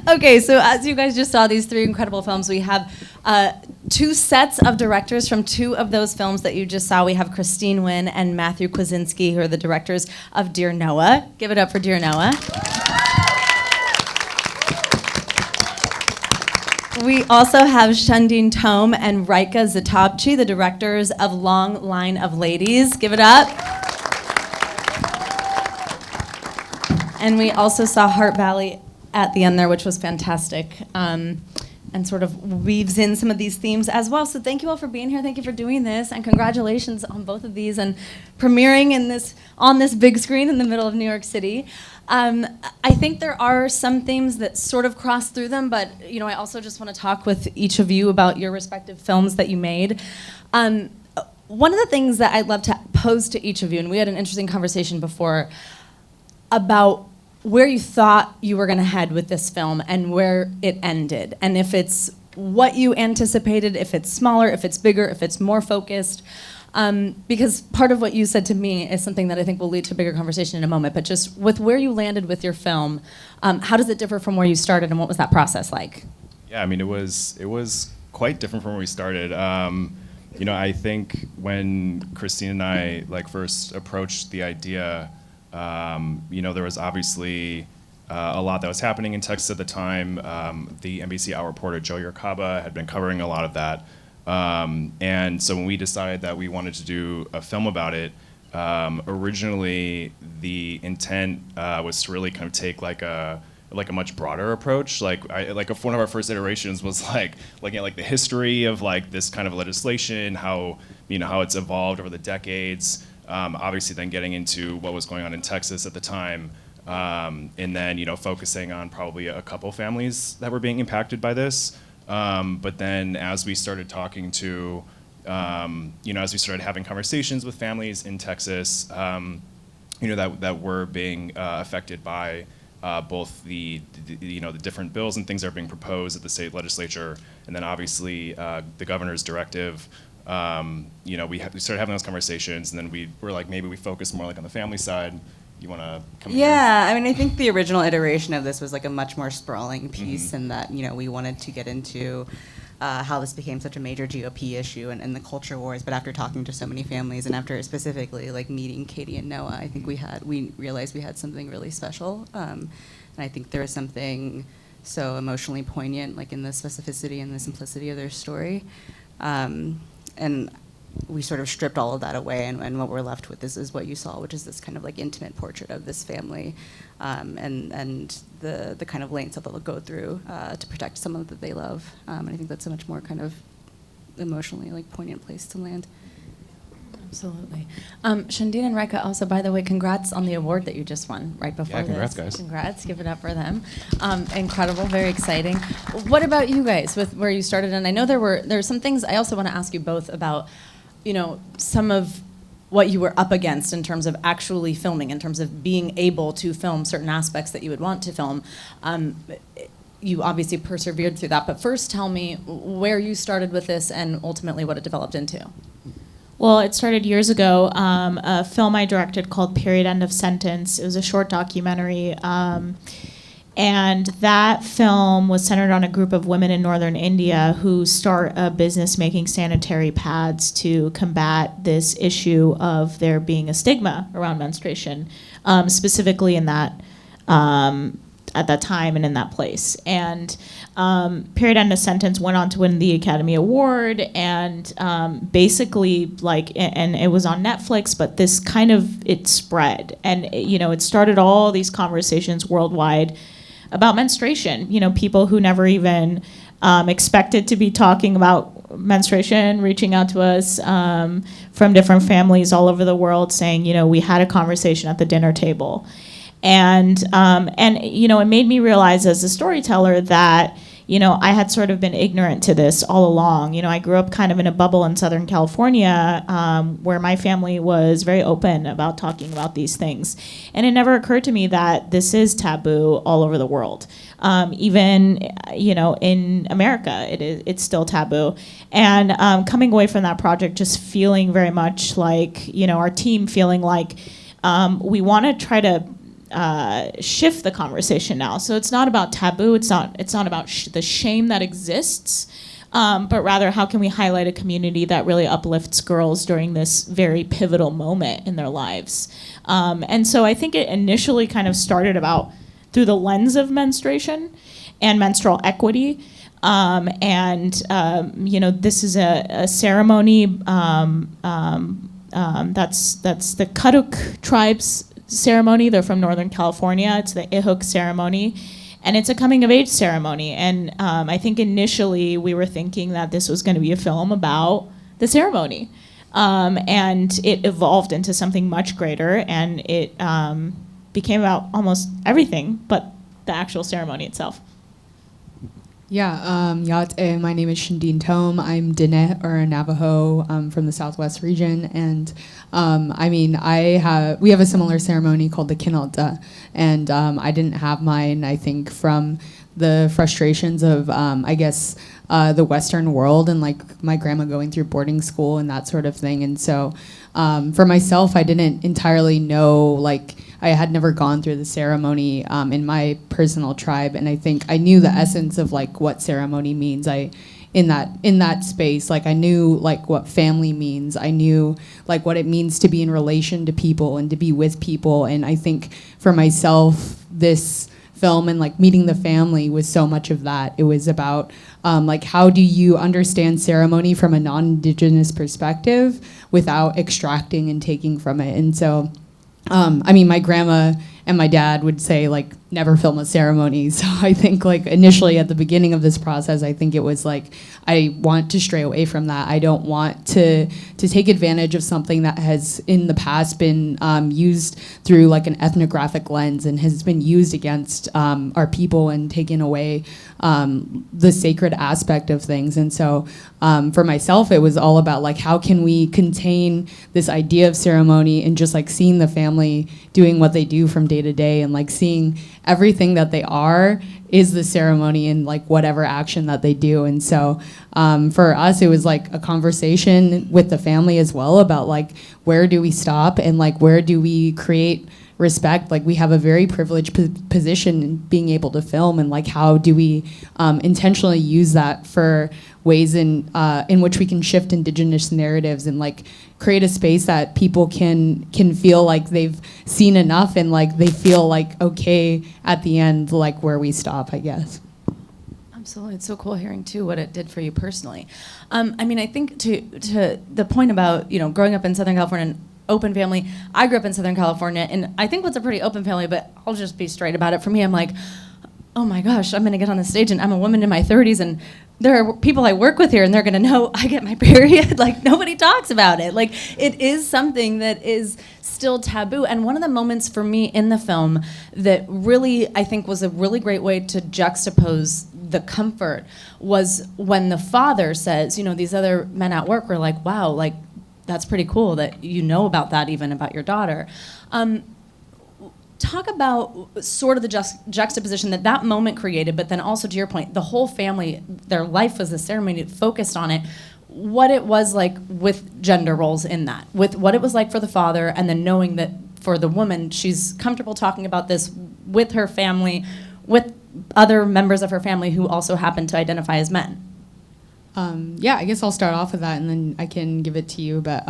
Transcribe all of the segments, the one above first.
Okay, so as you guys just saw, these three incredible films, we have two sets of directors from two of those films that you just saw. We have Christine Nguyen and Matthew Kwiecinski, who are the directors of Dear Noah. Give it up for Dear Noah. We also have Shaandin Tome and Rayka Zahtabchi, the directors of Long Line of Ladies. Give it up. And we also saw Heart Valley at the end there, which was fantastic, and sort of weaves in some of these themes as well. So thank you all for being here. Thank you for doing this, and congratulations on both of these and premiering on this big screen in the middle of New York City. I think there are some themes that sort of cross through them, but I also just want to talk with each of you about your respective films that you made. One of the things that I'd love to pose to each of you, and we had an interesting conversation before about where you thought you were going to head with this film and where it ended, and if it's what you anticipated, if it's smaller, if it's bigger, if it's more focused. Because part of what you said to me is something that I think will lead to a bigger conversation in a moment, but just with where you landed with your film, how does it differ from where you started, and what was that process like? Yeah, I mean, it was quite different from where we started. I think when Christine and I first approached the idea, there was obviously a lot that was happening in Texas at the time. The NBC Hour reporter Joe Yerkaba had been covering a lot of that. And so when we decided that we wanted to do a film about it, originally the intent was to really kind of take a much broader approach. One of our first iterations was looking at the history of this kind of legislation, how it's evolved over the decades. Obviously then getting into what was going on in Texas at the time, and then focusing on probably a couple families that were being impacted by this. But then as we started talking to, as we started having conversations with families in Texas, that were being affected by both the different bills and things that are being proposed at the state legislature, and then obviously the governor's directive. We started having those conversations, and then we were maybe we focus more on the family side. You want to come in? Yeah, I mean, I think the original iteration of this was a much more sprawling piece, in that we wanted to get into how this became such a major GOP issue and the culture wars. But after talking to so many families, and after specifically meeting Katie and Noah, I think we realized we had something really special. And I think there was something so emotionally poignant, in the specificity and the simplicity of their story. And we sort of stripped all of that away, and what we're left with is what you saw, which is this kind of intimate portrait of this family, and the kind of lengths that they'll go through to protect someone that they love. And I think that's a much more kind of emotionally poignant place to land. Absolutely. Shaandin and Rayka, also, by the way, congrats on the award that you just won right before congrats, this. guys. Congrats, give it up for them. Incredible, very exciting. What about you guys with where you started? And I know there are some things I also want to ask you both about, some of what you were up against in terms of actually filming, in terms of being able to film certain aspects that you would want to film. You obviously persevered through that, but first tell me where you started with this and ultimately what it developed into. Well, it started years ago. A film I directed called Period End of Sentence. It was a short documentary. And that film was centered on a group of women in northern India who start a business making sanitary pads to combat this issue of there being a stigma around menstruation, specifically in that at that time and in that place. And Period End of Sentence went on to win the Academy Award, and basically and it was on Netflix, but this kind of, it spread, and it started all these conversations worldwide about menstruation. People who never even expected to be talking about menstruation, reaching out to us from different families all over the world saying, we had a conversation at the dinner table. And it made me realize as a storyteller that, I had sort of been ignorant to this all along. I grew up kind of in a bubble in Southern California where my family was very open about talking about these things. And it never occurred to me that this is taboo all over the world. Even, in America, it's still taboo. And coming away from that project just feeling very much our team feeling we want to try to shift the conversation now. So it's not about taboo. It's not about the shame that exists, but rather how can we highlight a community that really uplifts girls during this very pivotal moment in their lives. And so I think it initially kind of started about through the lens of menstruation and menstrual equity. This is a ceremony that's the Karuk tribes ceremony. They're from Northern California. It's the Ihuk ceremony. And it's a coming of age ceremony. And I think initially we were thinking that this was going to be a film about the ceremony. And it evolved into something much greater, and it became about almost everything but the actual ceremony itself. Yeah, my name is Shaandin Tome. I'm Diné, or Navajo, from the Southwest region, and we have a similar ceremony called the Kinalta, and I didn't have mine, I think, from the frustrations of, the Western world and like my grandma going through boarding school and that sort of thing, and so for myself, I didn't entirely know, like, I had never gone through the ceremony in my personal tribe, and I think I knew the essence of like what ceremony means. In that space, like I knew like what family means. I knew like what it means to be in relation to people and to be with people. And I think for myself, this film and like meeting the family was so much of that. It was about like how do you understand ceremony from a non-Indigenous perspective without extracting and taking from it. And so my grandma and my dad would say, like, never film a ceremony. So I think, like, initially at the beginning of this process, I think it was like, I want to stray away from that. I don't want to take advantage of something that has in the past been used through, like, an ethnographic lens and has been used against our people and taken away the sacred aspect of things. And so for myself, it was all about, like, how can we contain this idea of ceremony and just, like, seeing the family doing what they do from day to day and, like, seeing everything that they are is the ceremony and like whatever action that they do. And so for us, it was like a conversation with the family as well about like, where do we stop and like, where do we create respect? Like we have a very privileged position in being able to film, and like, how do we intentionally use that for ways in which we can shift Indigenous narratives and like create a space that people can feel like they've seen enough and like they feel like okay at the end, like where we stop, I guess. Absolutely. It's so cool hearing too what it did for you personally. I think to the point about, growing up in Southern California, an open family. I grew up in Southern California, and I think what's a pretty open family, but I'll just be straight about it. For me, I'm like, oh my gosh, I'm gonna get on the stage and I'm a woman in my 30s and there are people I work with here and they're gonna know I get my period. Like nobody talks about it. Like it is something that is still taboo. And one of the moments for me in the film that really, I think was a really great way to juxtapose the comfort was when the father says, these other men at work were like, wow, like that's pretty cool that you know about that, even about your daughter. Talk about sort of the juxtaposition that moment created, but then also to your point, the whole family, their life was the ceremony, focused on it, what it was like with gender roles in that, with what it was like for the father, and then knowing that for the woman, she's comfortable talking about this with her family, with other members of her family who also happen to identify as men. I guess I'll start off with that and then I can give it to you. But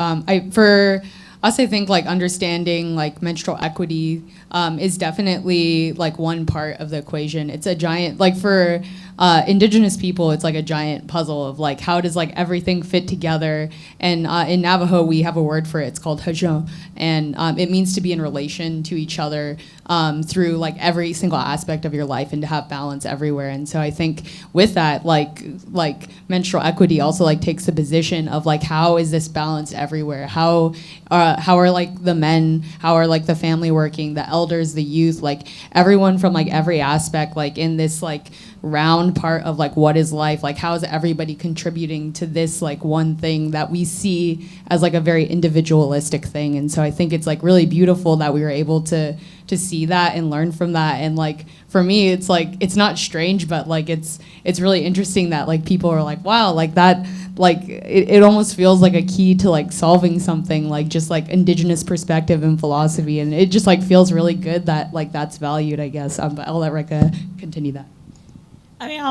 for us, I think like understanding like menstrual equity is definitely like one part of the equation. It's a giant, like for Indigenous people, it's like a giant puzzle of like how does like everything fit together. And in Navajo, we have a word for it. It's called hajo, and it means to be in relation to each other through like every single aspect of your life and to have balance everywhere. And so I think with that, like menstrual equity also like takes the position of like how is this balanced everywhere? How are like the men, how are like the family working, the elders, the youth, like everyone from like every aspect, like in this like round part of like what is life, like how is everybody contributing to this like one thing that we see as like a very individualistic thing. And so I think it's like really beautiful that we were able to to see that and learn from that. And like for me, it's like it's not strange, but like it's really interesting that like people are like, wow, like that, like it almost feels like a key to like solving something, like just like indigenous perspective and philosophy, and it just like feels really good that like that's valued, I guess. But I'll let Rayka continue that. I mean,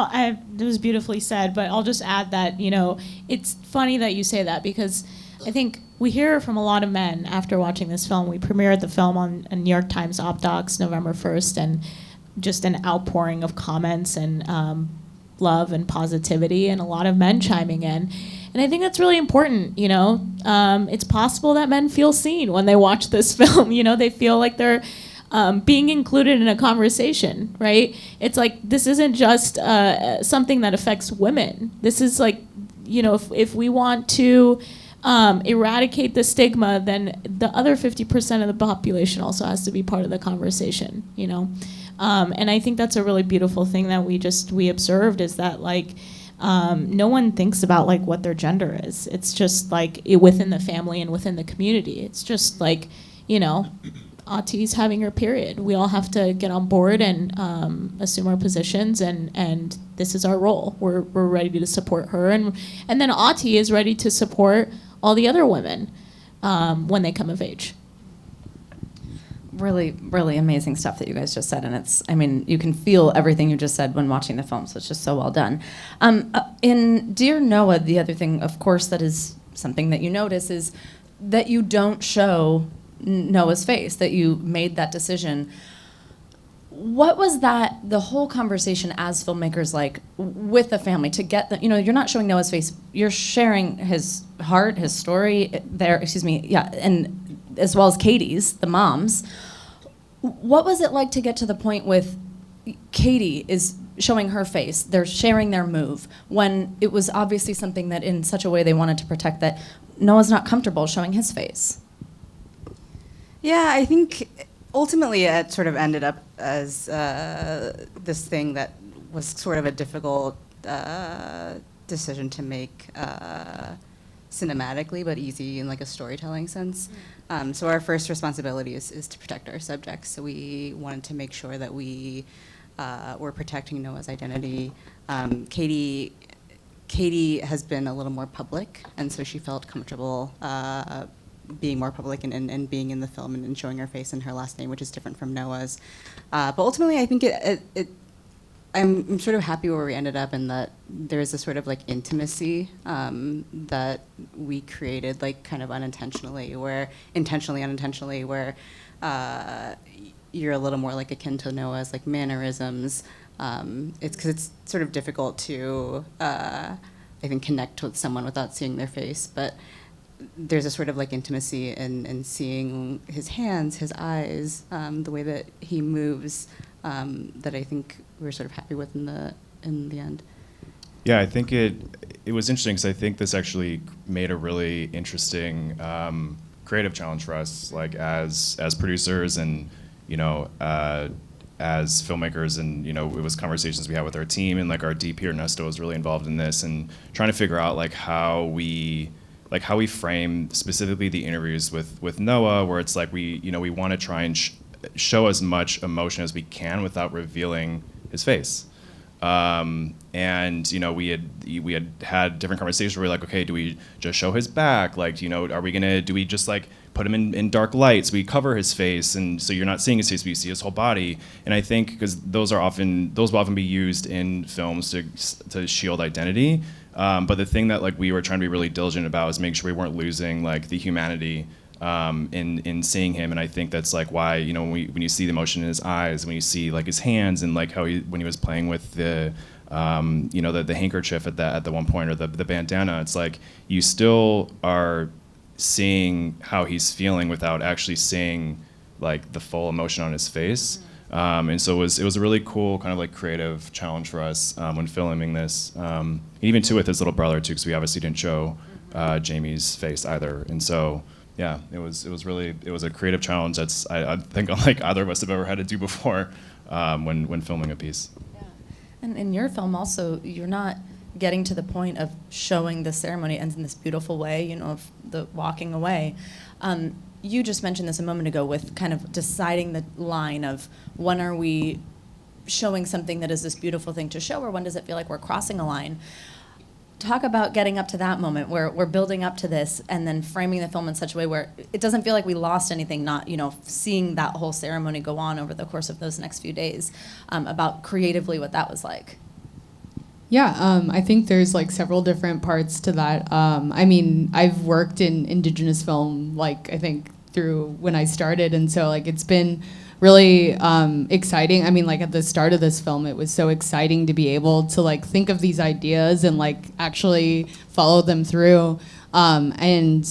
it was beautifully said, but I'll just add that, you know, it's funny that you say that because I think we hear from a lot of men after watching this film. We premiered the film on a New York Times Op Docs November 1st, and just an outpouring of comments and love and positivity, and a lot of men chiming in. And I think that's really important, you know. It's possible that men feel seen when they watch this film. You know, they feel like they're being included in a conversation, right? It's like, this isn't just something that affects women. This is like, you know, if we want to eradicate the stigma, then the other 50% of the population also has to be part of the conversation, you know? And I think that's a really beautiful thing that we observed, is that like, no one thinks about like what their gender is. It's just like within the family and within the community. It's just like, you know, Auntie's having her period. We all have to get on board and assume our positions, and this is our role. We're ready to support her, and then Auntie is ready to support all the other women when they come of age. Really, really amazing stuff that you guys just said, and it's, I mean, you can feel everything you just said when watching the film, so it's just so well done. In Dear Noah, the other thing, of course, that is something that you notice is that you don't show Noah's face, that you made that decision. What was the whole conversation as filmmakers like with the family to get the, you know, you're not showing Noah's face, you're sharing his heart, his story there, and as well as Katie's, the mom's. What was it like to get to the point with Katie is showing her face, they're sharing their move, when it was obviously something that in such a way they wanted to protect, that Noah's not comfortable showing his face? Yeah, I think ultimately it sort of ended up as this thing that was sort of a difficult decision to make cinematically, but easy in like a storytelling sense. So our first responsibility is to protect our subjects. So we wanted to make sure that we were protecting Noah's identity. Katie has been a little more public, and so she felt comfortable being more public and being in the film and showing her face and her last name, which is different from Noah's. But ultimately, I think I'm sort of happy where we ended up, in that there's a sort of like intimacy that we created, like kind of unintentionally, unintentionally, where you're a little more like akin to Noah's like mannerisms. It's because it's sort of difficult to, I think, connect with someone without seeing their face, but there's a sort of like intimacy in seeing his hands, his eyes, the way that he moves, that I think we're sort of happy with in the end. Yeah, I think it was interesting because I think this actually made a really interesting creative challenge for us, like as producers and, you know, as filmmakers, and, you know, it was conversations we had with our team, and like our DP Ernesto was really involved in this, and trying to figure out like how we frame specifically the interviews with Noah, where it's like we want to try and show as much emotion as we can without revealing his face. And, you know, we had different conversations where we're like, okay, do we just show his back? Like, you know, do we just like put him in dark lights? We cover his face, and so you're not seeing his face, but you see his whole body. And I think because those will often be used in films to shield identity. But the thing that like we were trying to be really diligent about is making sure we weren't losing like the humanity in seeing him. And I think that's like why, you know, when you see the emotion in his eyes, when you see like his hands, and like how when he was playing with the you know, the handkerchief at the one point, or the bandana, it's like you still are seeing how he's feeling without actually seeing like the full emotion on his face. And so it was a really cool kind of like creative challenge for us when filming this, even too with his little brother too, because we obviously didn't show Jamie's face either. And so yeah, it was a creative challenge that's I think unlike either of us have ever had to do before when filming a piece. Yeah. And in your film also, you're not getting to the point of showing the ceremony ends in this beautiful way, you know, of the walking away. you just mentioned this a moment ago with kind of deciding the line of when are we showing something that is this beautiful thing to show, or when does it feel like we're crossing a line? Talk about getting up to that moment where we're building up to this and then framing the film in such a way where it doesn't feel like we lost anything, not, seeing that whole ceremony go on over the course of those next few days, about creatively what that was like. Yeah, I think there's like several different parts to that. I mean, I've worked in Indigenous film, like I think through when I started, and so like it's been really exciting. I mean, like at the start of this film, it was so exciting to be able to like think of these ideas and like actually follow them through. And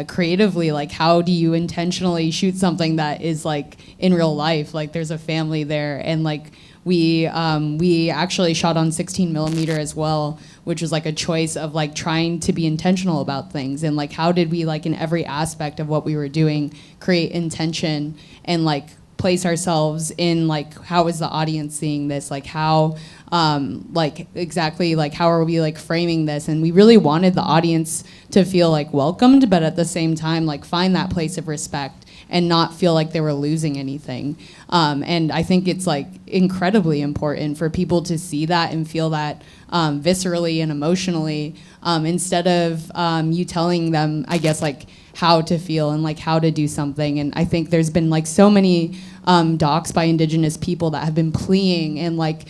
creatively, like how do you intentionally shoot something that is like in real life? Like there's a family there, and like we actually shot on 16 millimeter as well, which was like a choice of like trying to be intentional about things, and like how did we like in every aspect of what we were doing create intention and like place ourselves in like how is the audience seeing this, like how like exactly like how are we like framing this. And we really wanted the audience to feel like welcomed, but at the same time like find that place of respect and not feel like they were losing anything. And I think it's like incredibly important for people to see that and feel that viscerally and emotionally, instead of you telling them, I guess, like how to feel and like how to do something. And I think there's been like so many docs by Indigenous people that have been pleading and like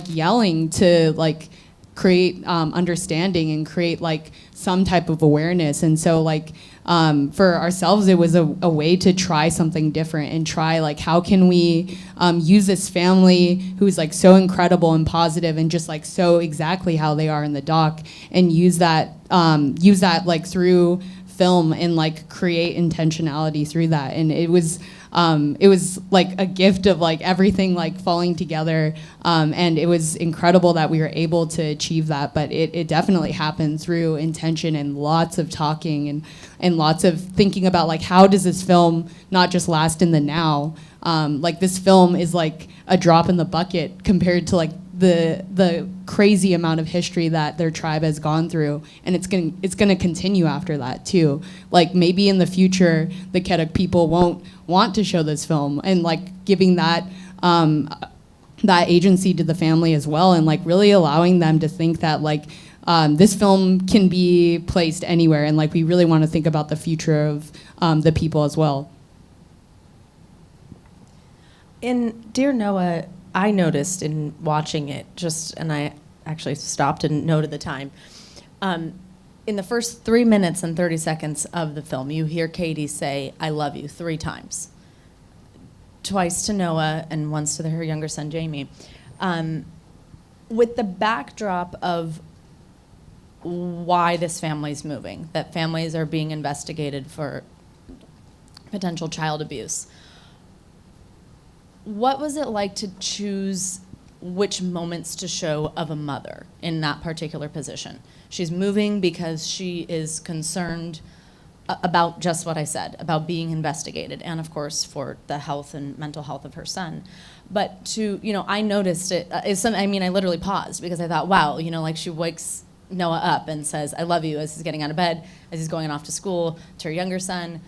yelling to like create understanding and create like some type of awareness. And so like for ourselves, it was a way to try something different and try like how can we use this family who's like so incredible and positive and just like so exactly how they are in the doc, and use that like through film and like create intentionality through that. And it was like a gift of like everything like falling together, and it was incredible that we were able to achieve that. But it definitely happened through intention and lots of talking and lots of thinking about like how does this film not just last in the now. Like this film is like a drop in the bucket compared to like the crazy amount of history that their tribe has gone through, and it's gonna continue after that too. Like maybe in the future the Keduk people won't want to show this film, and like giving that that agency to the family as well, and like really allowing them to think that like this film can be placed anywhere, and like we really want to think about the future of the people as well. In Dear Noah, I noticed in watching it, and I actually stopped and noted the time. In the first 3 minutes and 30 seconds of the film, you hear Katie say, "I love you," 3 times. Twice to Noah and once to her younger son, Jamie. With the backdrop of why this family's moving, that families are being investigated for potential child abuse. What was it like to choose which moments to show of a mother in that particular position? She's moving because she is concerned about just what I said, about being investigated, and of course for the health and mental health of her son. But I noticed it. I literally paused because I thought, wow, like she wakes Noah up and says, "I love you," as he's getting out of bed, as he's going off to school, to her younger son.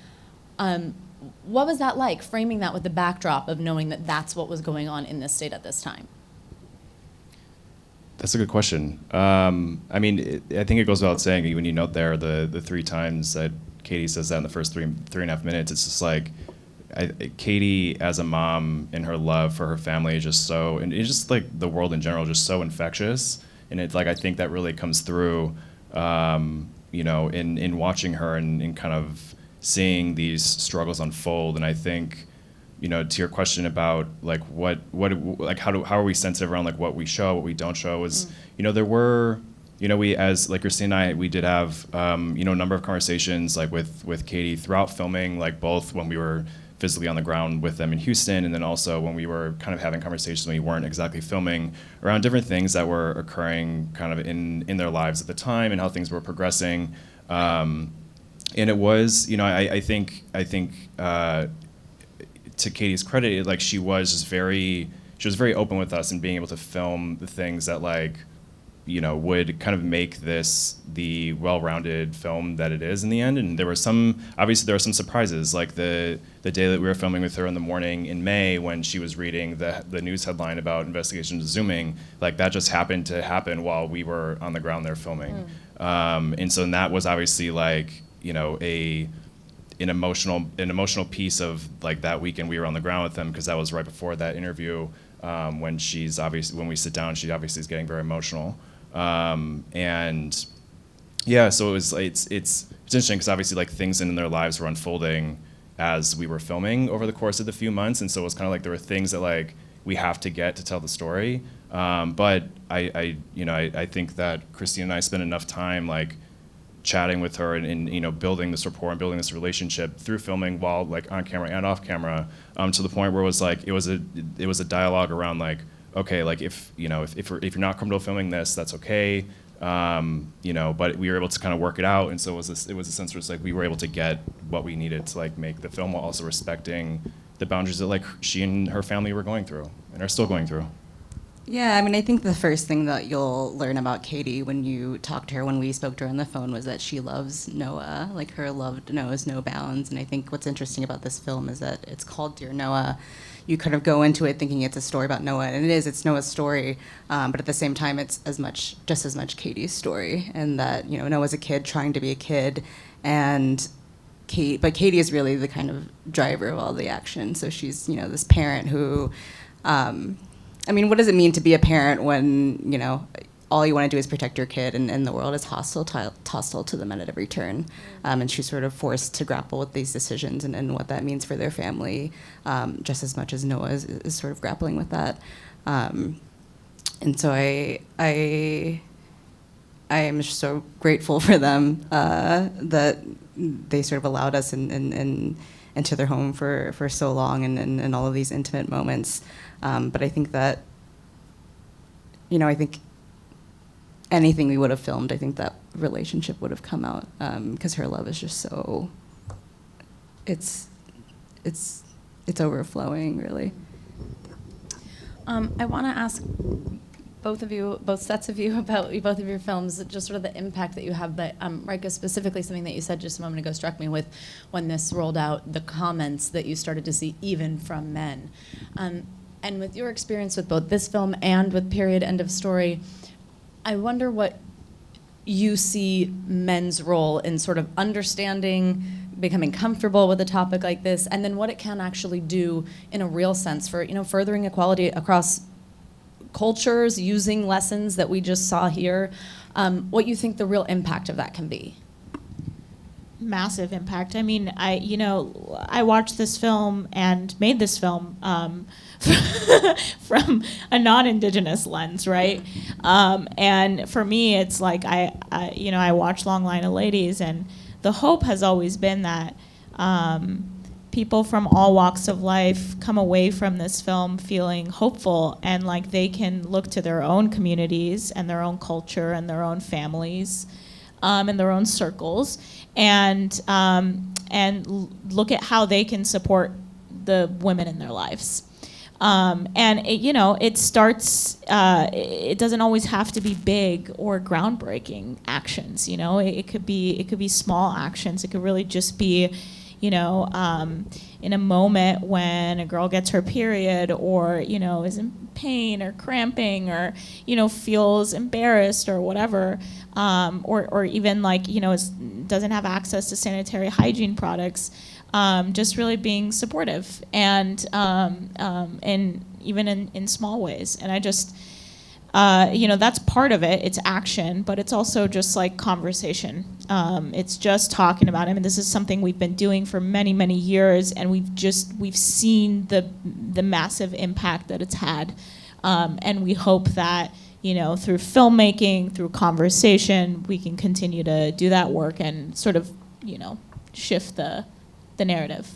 What was that like, framing that with the backdrop of knowing that that's what was going on in this state at this time? That's a good question. I think it goes without saying, when you note there the 3 times that Katie says that in the first three and a half minutes, it's just like, Katie as a mom and her love for her family is just so, and it's just like the world in general, just so infectious. And it's like, I think that really comes through, in watching her and kind of seeing these struggles unfold. And I think, to your question about like how are we sensitive around like what we show, what we don't show, is there were, we, as like Christine and I, we did have a number of conversations like with Katie throughout filming, like both when we were physically on the ground with them in Houston, and then also when we were kind of having conversations when we weren't exactly filming, around different things that were occurring kind of in their lives at the time and how things were progressing. And it was, I think to Katie's credit, like she was very open with us and being able to film the things that like would kind of make this the well-rounded film that it is in the end. And there were some surprises, like the day that we were filming with her in the morning in May, when she was reading the news headline about investigation into Zooming, like that just happened to happen while we were on the ground there filming. And so that was obviously like, an emotional piece of like that weekend we were on the ground with them, because that was right before that interview, when we sit down, she obviously is getting very emotional. And yeah, so it's interesting because obviously like things in their lives were unfolding as we were filming over the course of the few months, and so it was kind of like there were things that like we have to get to tell the story. But I think that Christine and I spent enough time like chatting with her and building this rapport and building this relationship through filming, while like on camera and off camera, to the point where it was like it was a dialogue around like, okay, like if you're not comfortable filming this, that's okay, but we were able to kind of work it out. And so it was a sense where it's like we were able to get what we needed to like make the film, while also respecting the boundaries that like she and her family were going through and are still going through. Yeah, I mean, I think the first thing that you'll learn about Katie when you talk to her, when we spoke to her on the phone, was that she loves Noah. Like, her love knows no bounds. And I think what's interesting about this film is that it's called Dear Noah. You kind of go into it thinking it's a story about Noah, and it's Noah's story, but at the same time, it's just as much Katie's story, and that, Noah's a kid trying to be a kid, but Katie is really the kind of driver of all the action. So she's, this parent who, I mean, what does it mean to be a parent when, all you want to do is protect your kid, and the world is hostile to them at every turn? And she's sort of forced to grapple with these decisions and what that means for their family, just as much as Noah is sort of grappling with that. And so I am just so grateful for them that they sort of allowed us into their home for so long, and all of these intimate moments. But I think that, I think anything we would have filmed, I think that relationship would have come out, because her love is just so, it's overflowing, really. I want to ask both sets of you about both of your films, just sort of the impact that you have. But Rayka, specifically, something that you said just a moment ago struck me with when this rolled out, the comments that you started to see even from men. And with your experience with both this film and with Period End of Story, I wonder what you see men's role in sort of understanding, becoming comfortable with a topic like this, and then what it can actually do in a real sense for, furthering equality across cultures, using lessons that we just saw here, what you think the real impact of that can be. Massive impact. I mean, I watched this film and made this film from a non-Indigenous lens, right? And for me, it's like I watch Long Line of Ladies, and the hope has always been that people from all walks of life come away from this film feeling hopeful, and like they can look to their own communities and their own culture and their own families and their own circles, and look at how they can support the women in their lives. And it starts. It doesn't always have to be big or groundbreaking actions. It could be small actions. It could really just be, in a moment when a girl gets her period, or is in pain or cramping, or feels embarrassed or whatever, or even like doesn't have access to sanitary hygiene products. Just really being supportive, and even in small ways. And I just, that's part of it. It's action, but it's also just like conversation. It's just talking about it. I mean, this is something we've been doing for many, many years, and we've seen the massive impact that it's had. And we hope that, through filmmaking, through conversation, we can continue to do that work and sort of, shift the narrative.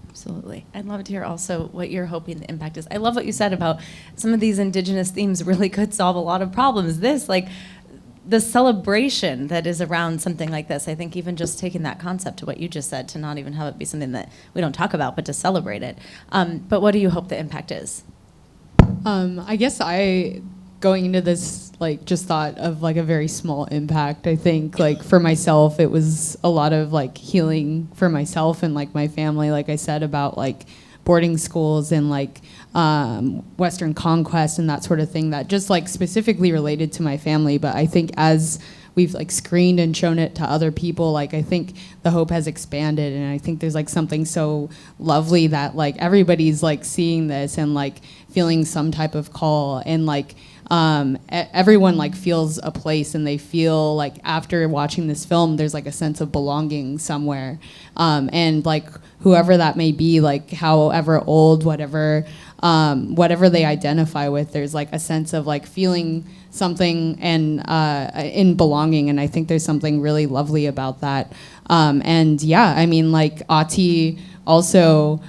Absolutely. I'd love to hear also what you're hoping the impact is. I love what you said about some of these Indigenous themes really could solve a lot of problems. The celebration that is around something like this, I think even just taking that concept to what you just said, to not even have it be something that we don't talk about, but to celebrate it. But what do you hope the impact is? I guess I going into this, like, just thought of like a very small impact. I think like for myself, it was a lot of like healing for myself and like my family, like I said, about like boarding schools and like Western conquest and that sort of thing that just like specifically related to my family. But I think as we've like screened and shown it to other people, like I think the hope has expanded, and I think there's like something so lovely that like everybody's like seeing this and like feeling some type of call, and like everyone like feels a place, and they feel like after watching this film there's like a sense of belonging somewhere, and like whoever that may be, like however old, whatever they identify with, there's like a sense of like feeling something and in belonging, and I think there's something really lovely about that. And yeah, I mean, like Ati also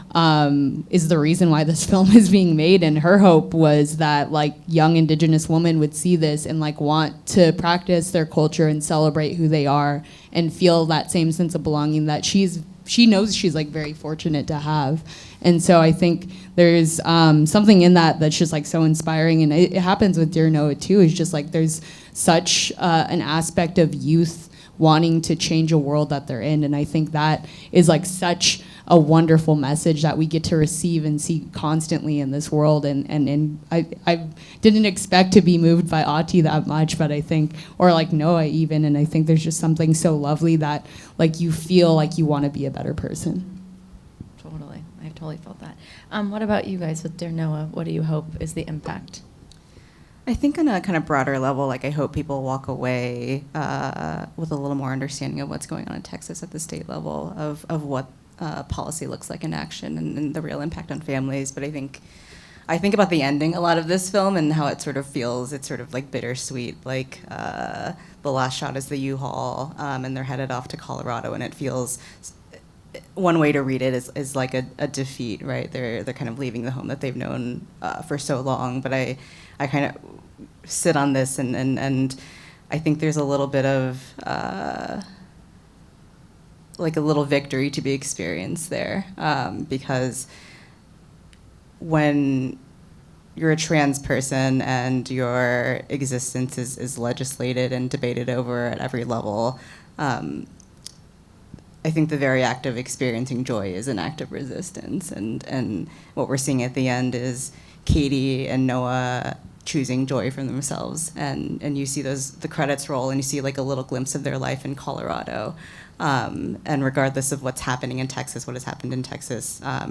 is the reason why this film is being made, and her hope was that like young Indigenous women would see this and like want to practice their culture and celebrate who they are and feel that same sense of belonging that she knows she's like very fortunate to have. And so I think there's something in that that's just like so inspiring, and it happens with Dear Noah too. It's just like there's such an aspect of youth wanting to change a world that they're in, and I think that is like such a wonderful message that we get to receive and see constantly in this world. And I didn't expect to be moved by Ati that much, but I think, or like Noah even, and I think there's just something so lovely that like you feel like you want to be a better person. Totally. I totally felt that. What about you guys with Dear Noah? What do you hope is the impact? I think on a kind of broader level, like I hope people walk away with a little more understanding of what's going on in Texas at the state level, of what policy looks like in action, and the real impact on families. But I think about the ending a lot of this film and how it sort of feels. It's sort of like bittersweet. Like the last shot is the U-Haul, and they're headed off to Colorado, and it feels. One way to read it is like a defeat, right? They're kind of leaving the home that they've known for so long. But I kind of sit on this and I think there's a little bit of like a little victory to be experienced there, because when you're a trans person and your existence is legislated and debated over at every level, I think the very act of experiencing joy is an act of resistance, and what we're seeing at the end is Katie and Noah choosing joy for themselves, and you see the credits roll, and you see like a little glimpse of their life in Colorado, and regardless of what's happening in Texas, what has happened in Texas, I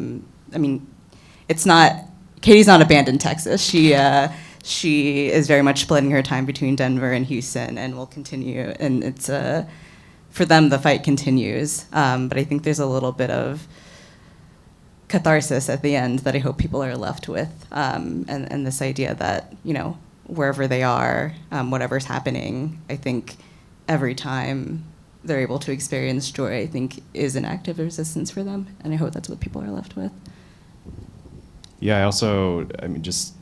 mean, Katie's not abandoned Texas. She is very much splitting her time between Denver and Houston, and will continue, and it's for them, the fight continues, but I think there's a little bit of catharsis at the end that I hope people are left with, and this idea that, you know, wherever they are, whatever's happening, I think every time they're able to experience joy, I think is an act of resistance for them, and I hope that's what people are left with. Yeah, I mean, just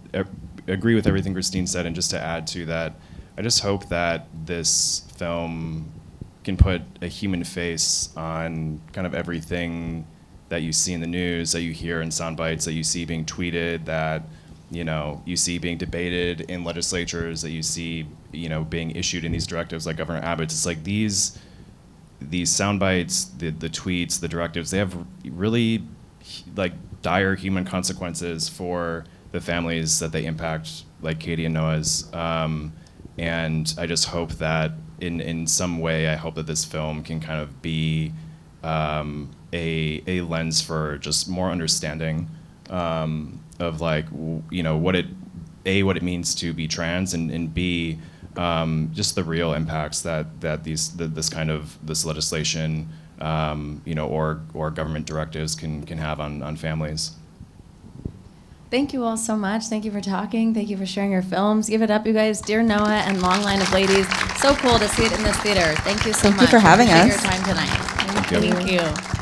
agree with everything Christine said, and just to add to that, I just hope that this film can put a human face on kind of everything that you see in the news, that you hear in sound bites, that you see being tweeted, that, you know, you see being debated in legislatures, that you see, you know, being issued in these directives like Governor Abbott's. It's like these sound bites, the tweets, the directives, they have really like dire human consequences for the families that they impact, like Katie and Noah's. And I just hope that in some way, I hope that this film can kind of be a lens for just more understanding of like, you know, what it means to be trans, and B, just the real impacts that this legislation, you know, or government directives can have on families. Thank you all so much. Thank you for talking. Thank you for sharing your films. Give it up, you guys. Dear Noah and Long Line of Ladies. So cool to see it in this theater. Thank you so much. Thank you for having us. Your time tonight. Thank you. Thank you.